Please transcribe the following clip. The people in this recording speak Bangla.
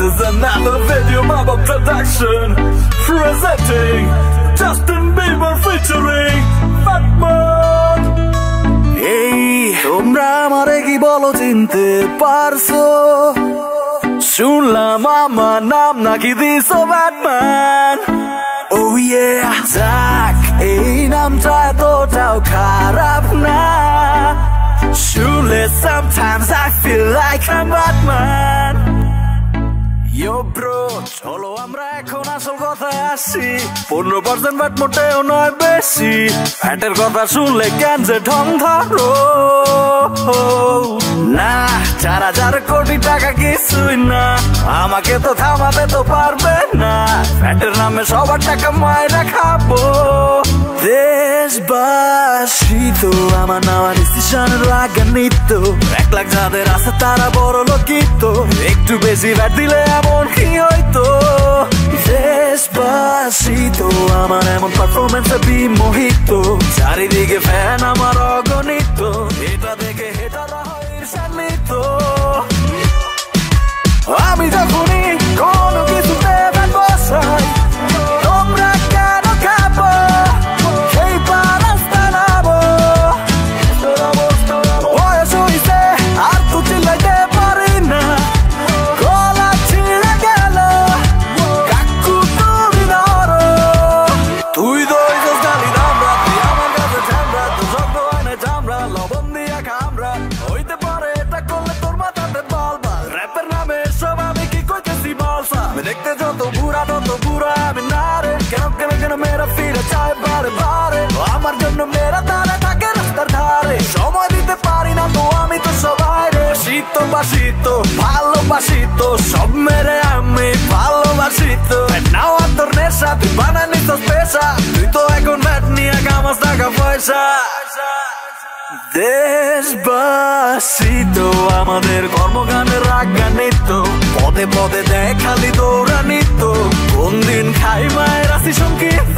is another video Mama production presenting Justin Bieber featuring Fatman. Hey, তোমরা আমারে কি বলো চিনতে পারছো? শুনলাম আমার নাম নাকি দিছো Fatman. Oh yeah, যাক এই নামটা এতটাও খারাপ না। Shoeless, sometimes I feel like I'm Batman. Yo bro, cholo আমরা এখন আসল কথায় আসি 15% ব্যাট মোটেও নয় বেশি ব্যাটের কথা শুনলে কেন যে ঢং ধরো না 4,000 কোটি টাকা কিছুই না আমাকে তো থামাতে তো পারবে না ব্যাটের নামে সবার টাকা মাইরা খাবো দেশবাসী তো আমার নেওয়া ডিসিশনের রাগান্বিত 1 লাখ যাদের আছে তারা বড় লোকিত একটু বেশি ব্যাট দিলে এমন কি হয়তো দেশবাসী তো আমার এমন পারফরমেন্সে বিমোহিত চারিদিকে ফ্যান আমার অগণিত এটা দেখে হেটারা হয় ঈর্ষান্বিত আমি যখনই কোনো কিছুতে ব্যাট বসাই তোমরা কেন খাবো সেই পারাস্তা নাবো বয়স হইছে আর তো চিল্লাইতে পারি না গলা ছিঁড়ে গেল কাকু তুমি ধরো তুই দইছস গালি দামরা তুই আমার কাছে ঠান্ডা তো শব্দ আনে চামড়া লবণ দিয়া খামরা হইতে পারে এটা করলে তোর মাথাতে বলবা র্যাপের নামে সব আমি কি কইতেছি বলসা দেখতে যত বুড়া আমি না রে কেন মেরা ফিরে চায় বারে বারে আমার জন্য মেরা তারা থাকে রাস্তার ধারে সময় দিতে পারি না তো আমি তো সবাই রে বাসি তো ভালোবাসি তো সব মেরে আমি ভালোবাসি তো নাও তোর নেশা তুই বানাই নিস পেশা তুই তো এখন ব্যাট নিয়ে কামাস টাকা পয়সা দেশবাসী তো আমাদের কর্মগানের রাগান্বিত পদে পদে দেয় খালি দৌড়ানিত কোন দিন খাই মায়ের আসি শঙ্কিত